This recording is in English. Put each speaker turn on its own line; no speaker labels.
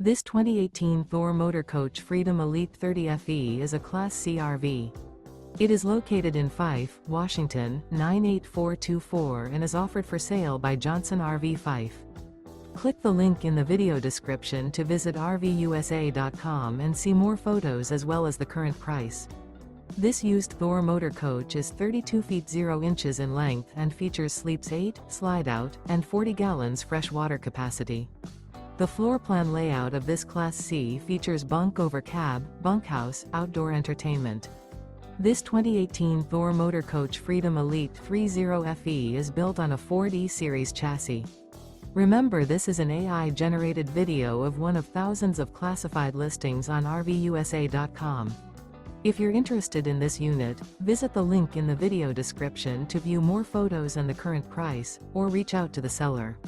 This 2018 Thor Motor Coach Freedom Elite 30 FE is a Class C RV. It is located in Fife, Washington, 98424 and is offered for sale by Johnson RV Fife. Click the link in the video description to visit RVUSA.com and see more photos as well as the current price. This used Thor motor coach is 32 feet 0 inches in length and features sleeps 8, slide-out, and 40 gallons fresh water capacity. The floor plan layout of this Class C features Bunk Over Cab, Bunkhouse, outdoor entertainment. This 2018 Thor Motor Coach Freedom Elite 30 FE is built on a Ford E-Series chassis. Remember, this is an AI-generated video of one of thousands of classified listings on RVUSA.com. If you're interested in this unit, visit the link in the video description to view more photos and the current price, or reach out to the seller.